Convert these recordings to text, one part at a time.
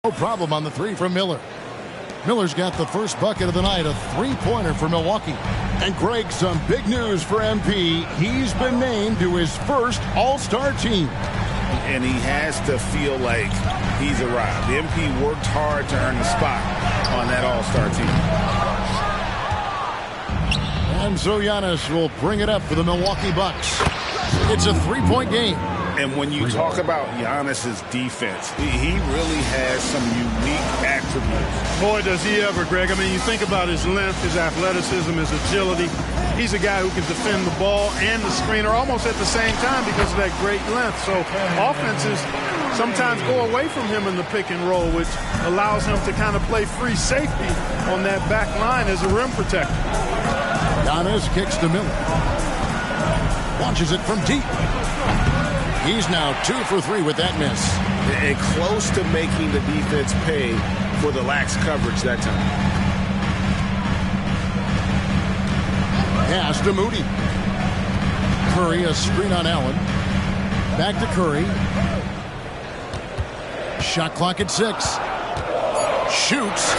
No problem on the three from Miller. Miller's got the first bucket of the night, a three-pointer for Milwaukee. And Greg, some big news for MP. He's been named to his first All-Star team. And he has to feel like he's arrived. MP worked hard to earn the spot on that All-Star team. And so Giannis will bring it up for the Milwaukee Bucks. It's a three-point game. And when you talk about Giannis's defense, he really has some unique attributes. Boy, does he ever, Greg. I mean, you think about his length, his athleticism, his agility. He's a guy who can defend the ball and the screener almost at the same time because of that great length. So offenses sometimes go away from him in the pick and roll, which allows him to kind of play free safety on that back line as a rim protector. Giannis kicks to Miller. Launches it from deep. He's now 2 for 3 with that miss. And close to making the defense pay for the lax coverage that time. Pass to Moody. Curry, a screen on Allen. Back to Curry. Shot clock at 6. Shoots.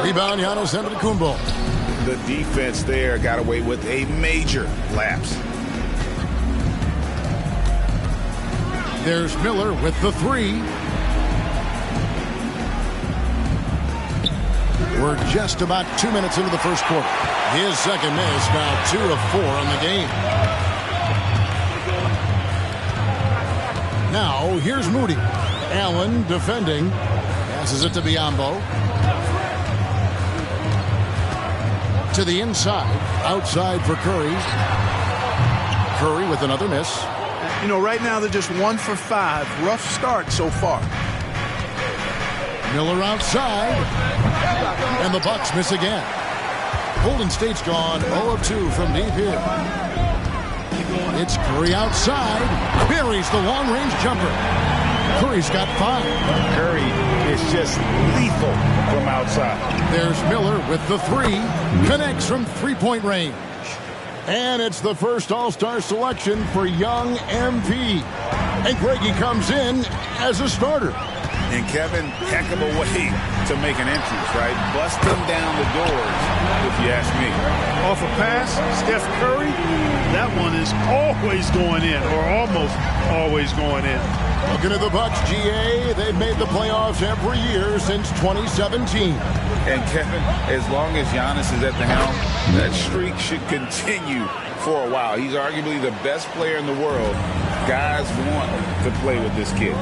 Rebound, Giannis Antetokounmpo. The defense there got away with a major lapse. There's Miller with the three. We're just about 2 minutes into the first quarter. His second miss, now 2 of 4 on the game. Now, here's Moody. Allen defending. Passes it to Biyombo. To the inside. Outside for Curry. Curry with another miss. You know, right now they're just 1 for 5. Rough start so far. Miller outside. And the Bucks miss again. Golden State's gone 0 of 2 from deep here. It's Curry outside. Buries the long-range jumper. Curry's got 5. Curry is just lethal from outside. There's Miller with the three. Connects from three-point range. And it's the first All-Star selection for young MP. And Greggy comes in as a starter. And Kevin, heck of a way to make an entrance, right? Busting down the doors, if you ask me. Off a pass, Steph Curry, that one is always going in, or almost always going in. Looking at the Bucks, GA, they've made the playoffs every year since 2017. And Kevin, as long as Giannis is at the helm, that streak should continue for a while. He's arguably the best player in the world. Guys want to play with this kid.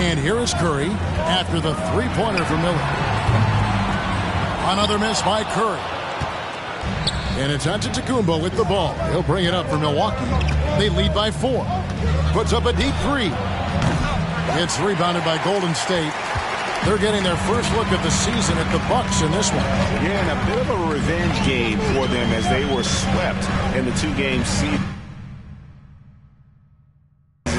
And here is Curry after the three-pointer from Miller. Another miss by Curry. And it's Antetokounmpo with the ball. He'll bring it up for Milwaukee. They lead by 4. Puts up a deep three. It's rebounded by Golden State. They're getting their first look at the season at the Bucks in this one. Yeah, and a bit of a revenge game for them as they were swept in the 2-game season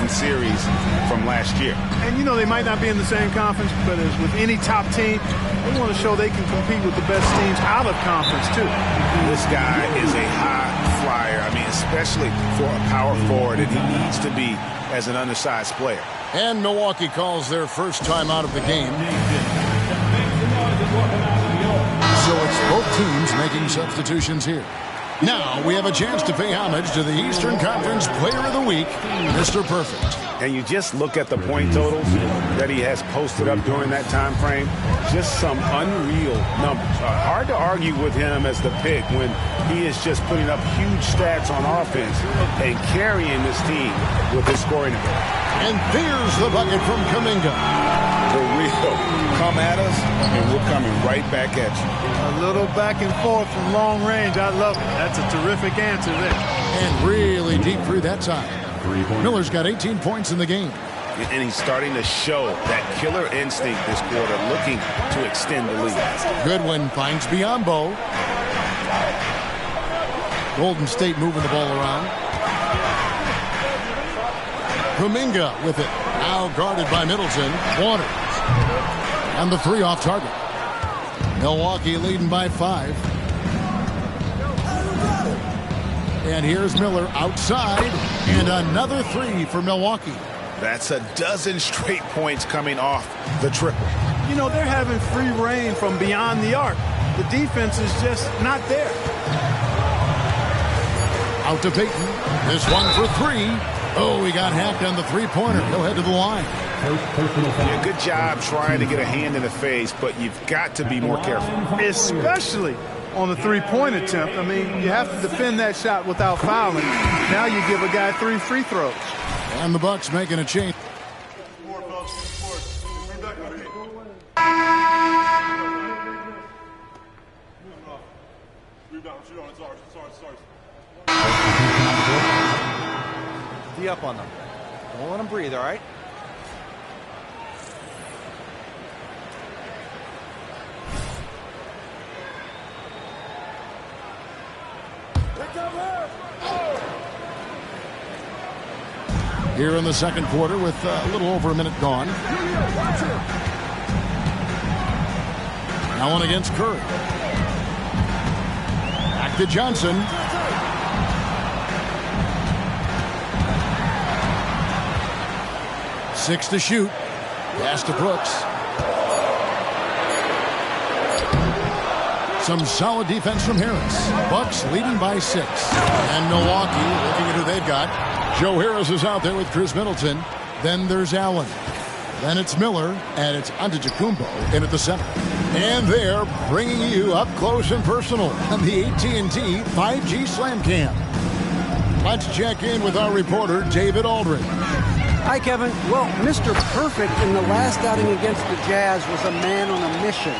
series from last year. And you know, they might not be in the same conference, but as with any top team, they want to show they can compete with the best teams out of conference too. This guy is a high flyer. I mean, especially for a power forward, and he needs to be as an undersized player. And Milwaukee calls their first time out of the game. So it's both teams making substitutions here. Now we have a chance to pay homage to the Eastern Conference Player of the Week, Mr. Perfect. And you just look at the point totals that he has posted up during that time frame. Just some unreal numbers. Hard to argue with him as the pick when he is just putting up huge stats on offense and carrying this team with his scoring ability. And there's the bucket from Kuminga. For real. Come at us, and we're coming right back at you. A little back and forth from long range. I love it. That's a terrific answer there. And really deep through that time. Miller's got 18 points in the game. And he's starting to show that killer instinct this quarter, looking to extend the lead. Goodwin finds Biyombo. Golden State moving the ball around. Kuminga with it. Now guarded by Middleton. Waters. And the three off target. Milwaukee leading by 5. And here's Miller outside. And another three for Milwaukee. That's a dozen straight points coming off the triple. You know, they're having free reign from beyond the arc. The defense is just not there. Out to Payton. This one for three. Oh, he got hacked on the three-pointer. He'll head to the line. Yeah, good job trying to get a hand in the face, but you've got to be more careful. Especially on the three-point attempt. I mean, you have to defend that shot without fouling. Now you give a guy 3 free throws. And the Bucks making a change. D up on them. Don't let them breathe, all right? Here in the second quarter with a little over a minute gone. Allen against Curry. Back to Johnson. Six to shoot. Pass to Brooks. Some solid defense from Harris. Bucks leading by 6. And Milwaukee looking at who they've got. Joe Harris is out there with Chris Middleton. Then there's Allen. Then it's Miller, and it's Antetokounmpo in at the center. And they're bringing you up close and personal on the AT&T 5G Slam Cam. Let's check in with our reporter, David Aldridge. Hi, Kevin. Well, Mr. Perfect in the last outing against the Jazz was a man on a mission.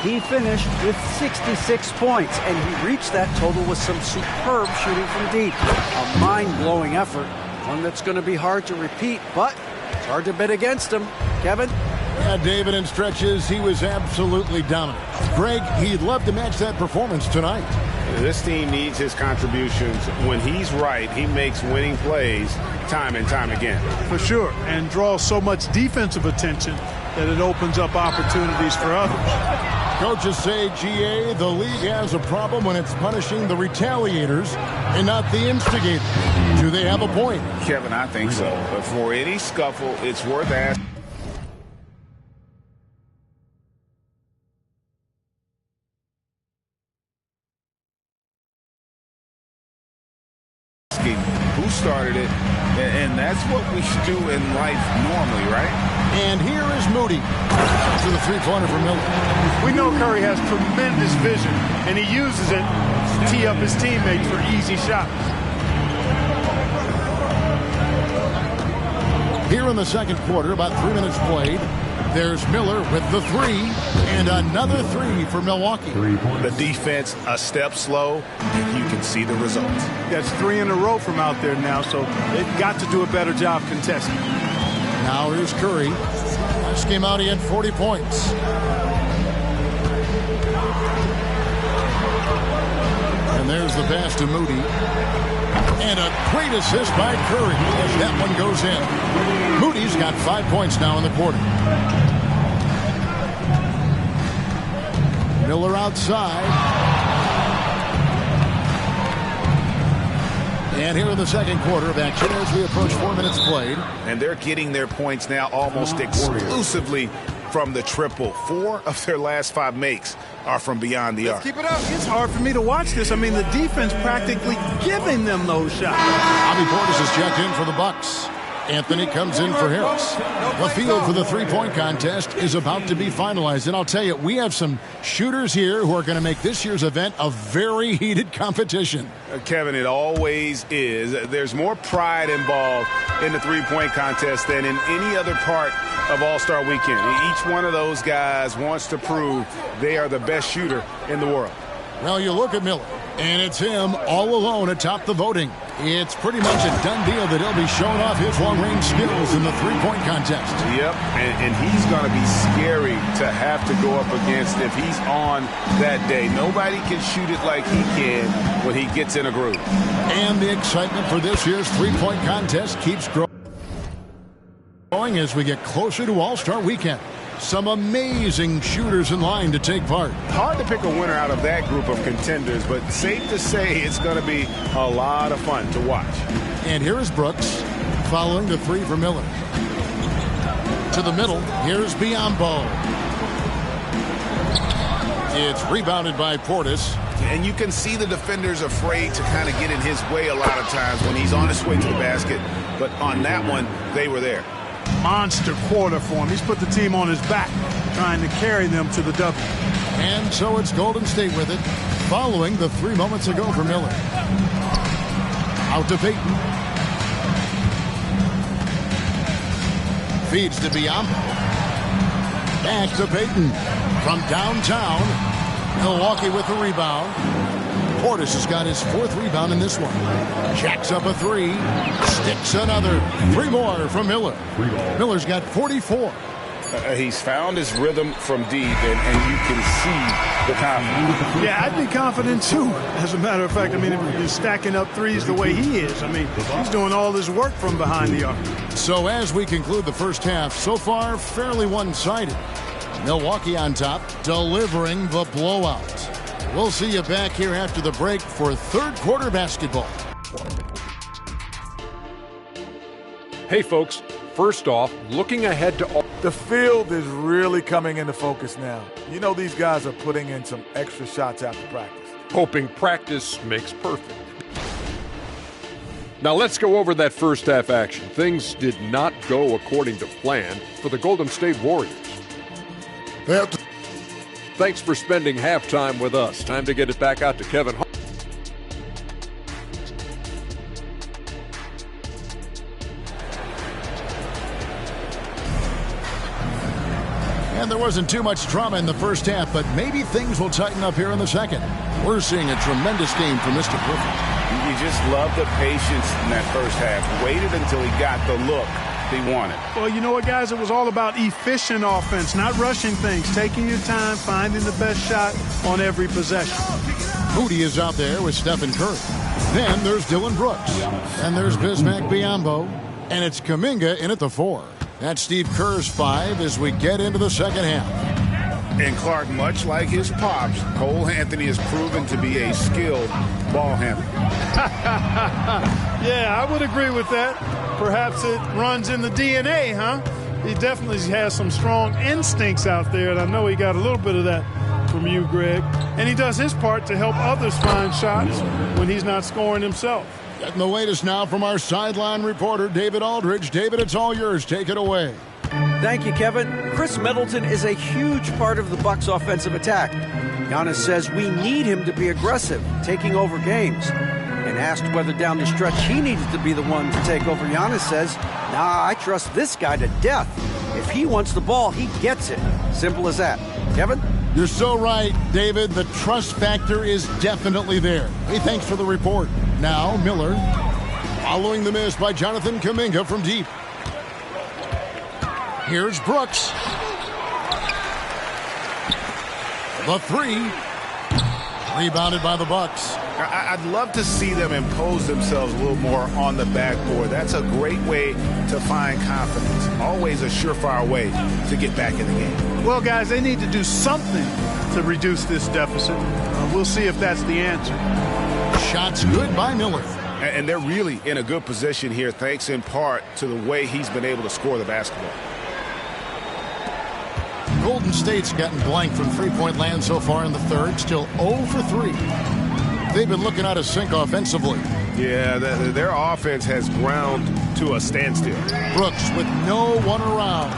He finished with 66 points, and he reached that total with some superb shooting from deep. A mind-blowing effort, one that's going to be hard to repeat, but it's hard to bet against him. Kevin? Yeah, David, in stretches, he was absolutely dominant. Greg, he'd love to match that performance tonight. This team needs his contributions. When he's right, he makes winning plays time and time again. For sure, and draws so much defensive attention that it opens up opportunities for others. Coaches say, GA, the league has a problem when it's punishing the retaliators and not the instigators. Do they have a point? Kevin, I think so. But for any scuffle, it's worth asking. Who started it? And that's what we do in life normally, right? And here is Moody for the three-pointer for Miller. We know Curry has tremendous vision, and he uses it to tee up his teammates for easy shots. Here in the second quarter, about 3 minutes played, there's Miller with the three, and another three for Milwaukee. The defense a step slow, and you can see the results. That's 3 in a row from out there now, so they've got to do a better job contesting. Now here's Curry. Last game out, he had 40 points. And there's the pass to Moody. And a great assist by Curry as that one goes in. Moody's got 5 points now in the quarter. Miller outside. And here in the second quarter of action as we approach 4 minutes played. And they're getting their points now almost exclusively from the triple. 4 of their last 5 makes are from beyond the arc. Keep it up. It's hard for me to watch this. I mean, the defense practically giving them those shots. Bobby Portis is checked in for the Bucks. Anthony comes in for Harris. The field for the three-point contest is about to be finalized. And I'll tell you, we have some shooters here who are going to make this year's event a very heated competition. Kevin, it always is. There's more pride involved in the three-point contest than in any other part of All-Star Weekend. Each one of those guys wants to prove they are the best shooter in the world. Well, you look at Miller, and it's him all alone atop the voting. It's pretty much a done deal that he'll be showing off his long-range skills in the three-point contest. Yep, and he's going to be scary to have to go up against if he's on that day. Nobody can shoot it like he can when he gets in a groove. And the excitement for this year's three-point contest keeps growing as we get closer to All-Star Weekend. Some amazing shooters in line to take part. Hard to pick a winner out of that group of contenders, but safe to say it's going to be a lot of fun to watch. And here is Brooks following the three for Miller. To the middle, here's Biyombo. It's rebounded by Portis. And you can see the defenders afraid to kind of get in his way a lot of times when he's on his way to the basket. But on that one, they were there. Monster quarter for him. He's put the team on his back, trying to carry them to the W. And so it's Golden State with it, following the 3 moments ago for Miller. Out to Payton. Feeds to Biyombo. Back to Payton. From downtown, Milwaukee with the rebound. Portis has got his 4th rebound in this one. Jacks up a 3. Sticks another. 3 more from Miller. Miller's got 44. He's found his rhythm from deep, and you can see the confidence. Yeah, I'd be confident, too. As a matter of fact, I mean, if he's stacking up threes the way he is, I mean, he's doing all this work from behind the arc. So as we conclude the first half, so far, fairly one-sided. Milwaukee on top, delivering the blowout. We'll see you back here after the break for third quarter basketball. Hey, folks. First off, looking ahead to... The field is really coming into focus now. You know these guys are putting in some extra shots after practice. Hoping practice makes perfect. Now let's go over that first half action. Things did not go according to plan for the Golden State Warriors. Thanks for spending halftime with us. Time to get it back out to Kevin Hart. And there wasn't too much drama in the first half, but maybe things will tighten up here in the second. We're seeing a tremendous game from Mr. Perfect. You just love the patience in that first half. Waited until he got the look he wanted. Well, you know what, guys? It was all about efficient offense, not rushing things, taking your time, finding the best shot on every possession. Moody is out there with Stephen Curry. Then there's Dylan Brooks. And there's Bismack Biyombo. And it's Kuminga in at the 4. That's Steve Kerr's 5 as we get into the second half. And Clark, much like his pops, Cole Anthony has proven to be a skilled ball handler. Yeah, I would agree with that. Perhaps it runs in the DNA, huh? He definitely has some strong instincts out there, and I know he got a little bit of that from you, Greg. And he does his part to help others find shots when he's not scoring himself. Getting the latest now from our sideline reporter, David Aldridge. David, it's all yours. Take it away. Thank you, Kevin. Chris Middleton is a huge part of the Bucks' offensive attack. Giannis says we need him to be aggressive, taking over games. And asked whether down the stretch he needed to be the one to take over, Giannis says, nah, I trust this guy to death. If he wants the ball, he gets it. Simple as that. Kevin? You're so right, David. The trust factor is definitely there. Hey, thanks for the report. Now, Miller, following the miss by Jonathan Kuminga from deep. Here's Brooks. The 3. Rebounded by the Bucks. I'd love to see them impose themselves a little more on the backboard. That's a great way to find confidence. Always a surefire way to get back in the game. Well, guys, they need to do something to reduce this deficit. We'll see if that's the answer. Shots good by Miller. And they're really in a good position here, thanks in part to the way he's been able to score the basketball. Golden State's gotten blank from three-point land so far in the third. Still 0 for 3. They've been looking out of sync offensively. Yeah, their offense has ground to a standstill. Brooks with no one around.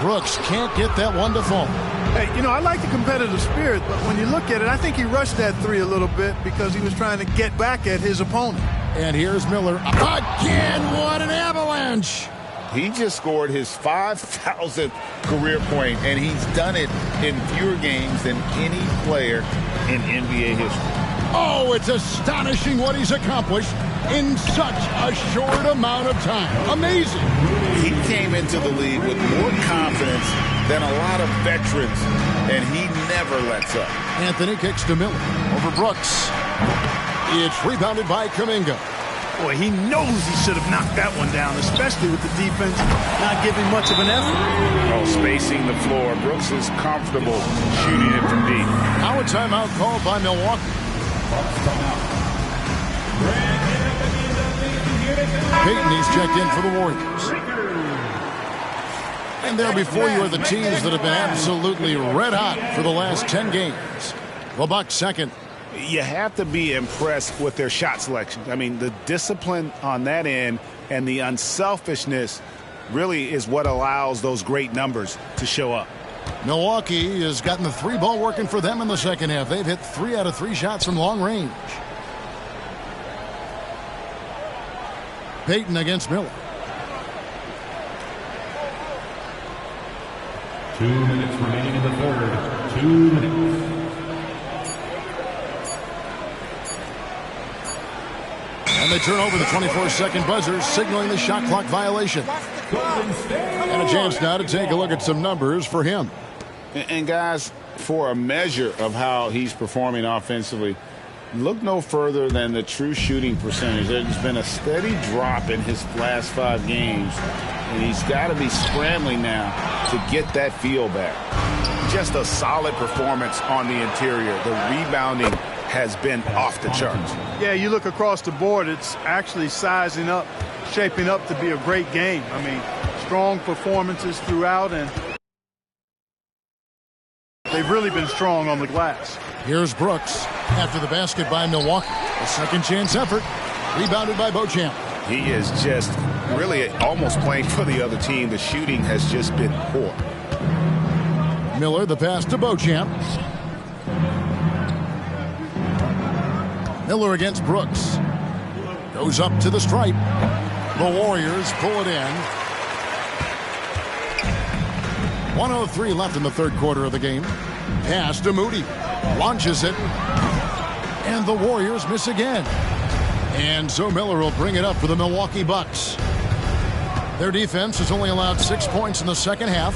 Brooks can't get that one to fall. Hey, you know, I like the competitive spirit, but when you look at it, I think he rushed that 3 a little bit because he was trying to get back at his opponent. And here's Miller. Again, what an avalanche. He just scored his 5,000th career point, and he's done it in fewer games than any player in NBA history. Oh, it's astonishing what he's accomplished in such a short amount of time. Amazing. He came into the league with more confidence than a lot of veterans, and he never lets up. Anthony kicks to Miller over Brooks. It's rebounded by Kuminga. Boy, he knows he should have knocked that one down, especially with the defense not giving much of an effort. Oh, spacing the floor. Brooks is comfortable shooting it from deep. Now a timeout called by Milwaukee. Payton, he's checked in for the Warriors. And there before you are the teams that have been absolutely red hot for the last 10 games. The Bucks second. You have to be impressed with their shot selection. I mean, the discipline on that end and the unselfishness really is what allows those great numbers to show up. Milwaukee has gotten the three ball working for them in the second half. They've hit 3 out of 3 shots from long range. Payton against Miller. 2 minutes remaining in the third. 2 minutes. And they turn over the 24-second buzzer, signaling the shot clock violation. And a chance now to take a look at some numbers for him. And guys, for a measure of how he's performing offensively, look no further than the true shooting percentage. There's been a steady drop in his last 5 games, and he's got to be scrambling now to get that feel back. Just a solid performance on the interior. The rebounding has been off the charts. Yeah, you look across the board, it's actually sizing up, shaping up to be a great game. I mean, strong performances throughout, and they've really been strong on the glass. Here's Brooks after the basket by Milwaukee. A second chance effort, rebounded by Beauchamp. He is just really almost playing for the other team. The shooting has just been poor. Miller, the pass to Beauchamp. Miller against Brooks. Goes up to the stripe. The Warriors pull it in. 1:03 left in the third quarter of the game. Pass to Moody. Launches it. And the Warriors miss again. And so Miller will bring it up for the Milwaukee Bucks. Their defense has only allowed 6 points in the second half.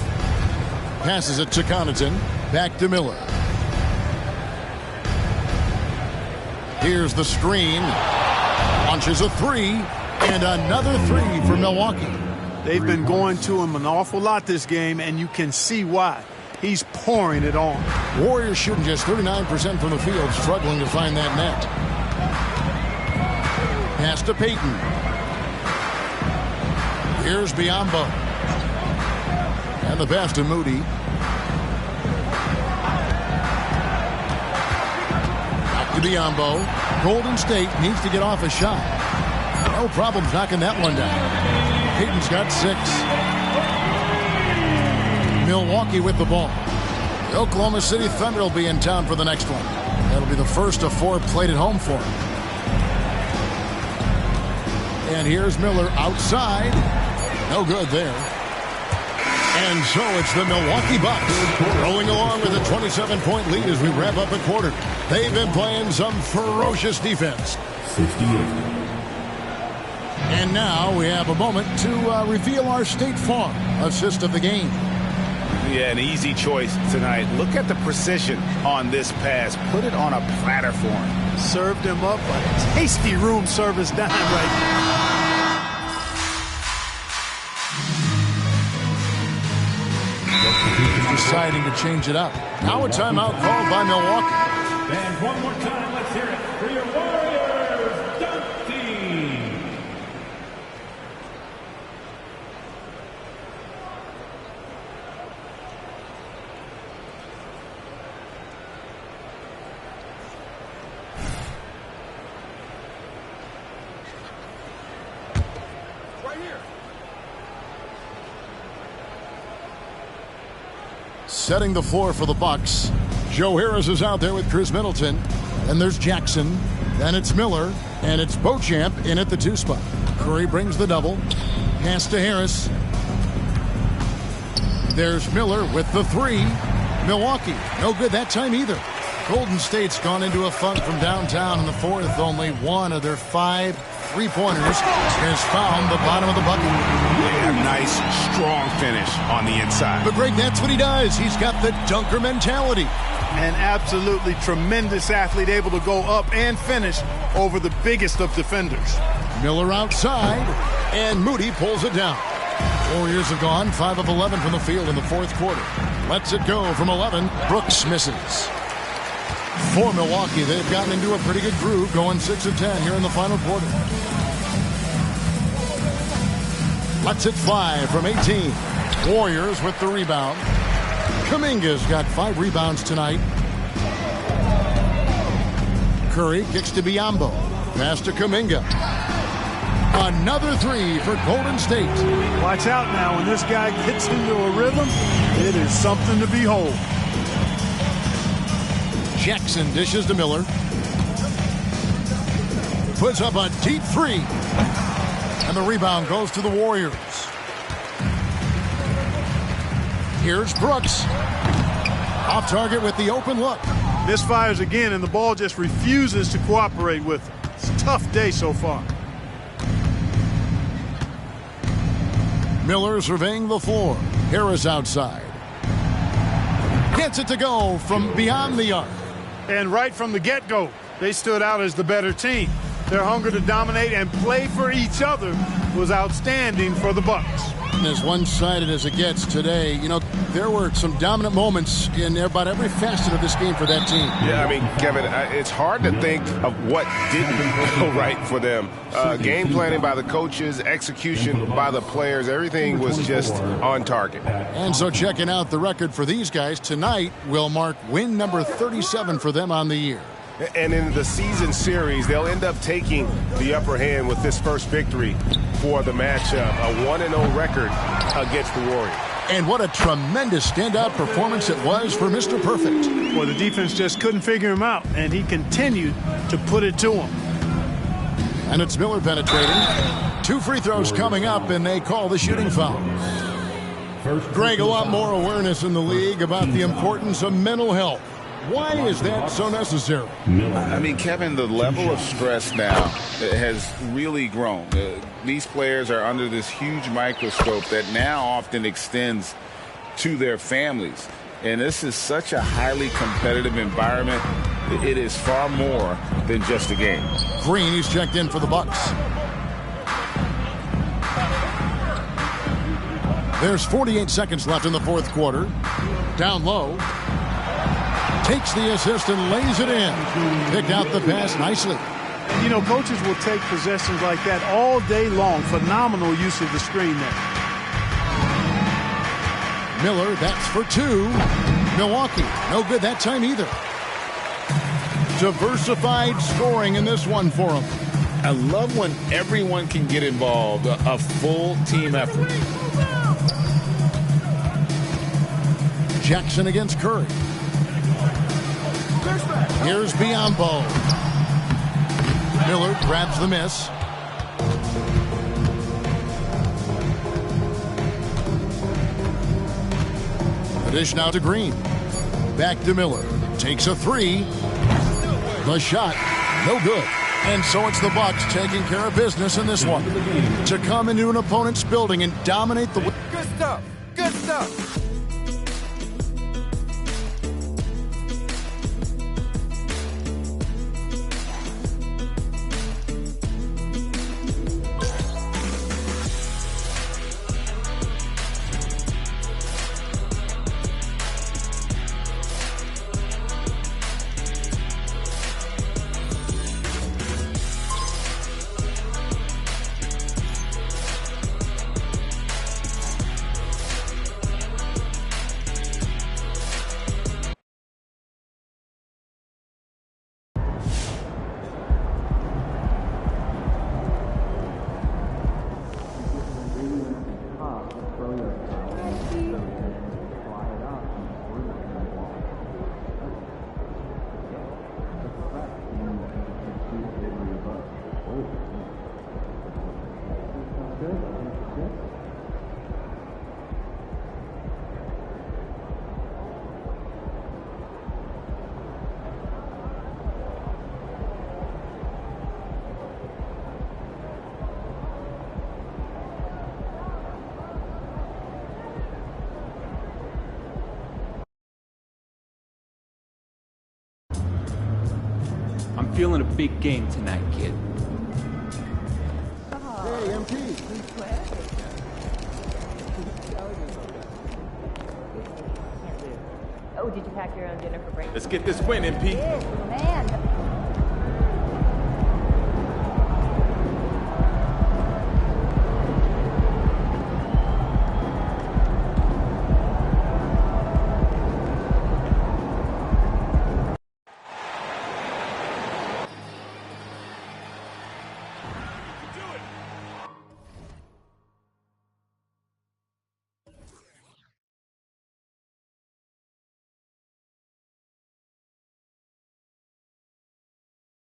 Passes it to Connaughton. Back to Miller. Here's the screen. Launches a 3. And another 3 for Milwaukee. They've been going to him an awful lot this game, and you can see why. He's pouring it on. Warriors shooting just 39% from the field, struggling to find that net. Pass to Payton. Here's Biyombo. And the pass to Moody. Back to Biyombo. Golden State needs to get off a shot. No problems knocking that one down. Payton's got 6. Milwaukee with the ball. The Oklahoma City Thunder will be in town for the next one. That'll be the first of 4 played at home for him. And here's Miller outside. No good there. And so it's the Milwaukee Bucks rolling along with a 27-point lead as we wrap up a quarter. They've been playing some ferocious defense. 58. And now we have a moment to reveal our State Farm assist of the game. Yeah, an easy choice tonight. Look at the precision on this pass. Put it on a platter for him. Served him up a tasty room service dime right now. Deciding to change it up. Now a timeout called by Milwaukee. And one more time, let's hear it for your Warriors dunk team. Setting the floor for the Bucks. Joe Harris is out there with Chris Middleton. And there's Jackson. Then it's Miller. And it's Beauchamp in at the 2 spot. Curry brings the double. Pass to Harris. There's Miller with the 3. Milwaukee, no good that time either. Golden State's gone into a funk from downtown in the fourth. Only one of their 5 3-pointers has found the bottom of the bucket. Yeah, nice, strong finish on the inside. But Greg, that's what he does. He's got the dunker mentality. An absolutely tremendous athlete, able to go up and finish over the biggest of defenders. Miller outside, and Moody pulls it down. Warriors have gone 5 of 11 from the field in the fourth quarter. Lets it go from 11. Brooks misses. For Milwaukee, they've gotten into a pretty good groove, going 6 of 10 here in the final quarter. Lets it fly from 18. Warriors with the rebound. Kuminga's got 5 rebounds tonight. Curry kicks to Biyombo. Pass to Kuminga. Another 3 for Golden State. Watch out now. When this guy gets into a rhythm, it is something to behold. Jackson dishes to Miller. Puts up a deep 3. And the rebound goes to the Warriors. Here's Brooks. Off target with the open look. Misfires again, and the ball just refuses to cooperate with him. It's a tough day so far. Miller surveying the floor. Harris outside. Gets it to go from beyond the arc. And right from the get-go, they stood out as the better team. Their hunger to dominate and play for each other was outstanding for the Bucks. As one-sided as it gets today, you know, there were some dominant moments in about every facet of this game for that team. Yeah, I mean, Kevin, it's hard to think of what didn't go right for them. Game planning by the coaches, execution by the players, everything was just on target. And so checking out the record for these guys, tonight will mark win number 37 for them on the year. And in the season series, they'll end up taking the upper hand with this first victory for the matchup, a 1-0 record against the Warriors. And what a tremendous standout performance it was for Mr. Perfect. Well, the defense just couldn't figure him out, and he continued to put it to him. And it's Miller penetrating. 2 free throws coming up, and they call the shooting foul. Greg, a lot more awareness in the league about the importance of mental health. Why is that so necessary? I mean, Kevin, the level of stress now has really grown. These players are under this huge microscope that now often extends to their families. And this is such a highly competitive environment. It is far more than just a game. Green, he's checked in for the Bucks. There's 48 seconds left in the fourth quarter. Down low. Takes the assist and lays it in. Picked out the pass nicely. You know, coaches will take possessions like that all day long. Phenomenal use of the screen there. Miller, that's for 2. Milwaukee, no good that time either. Diversified scoring in this one for him. I love when everyone can get involved, a full team effort. Jackson against Curry. Here's Biyombo. Miller grabs the miss. The dish now to Green. Back to Miller. Takes a 3. The shot, no good. And so it's the Bucks taking care of business in this one. To come into an opponent's building and dominate the... Good stuff. Good stuff. I'm feeling a big game tonight, kid. Hey, MP. Oh, did you pack your own dinner for breakfast? Let's get this win, MP. Man.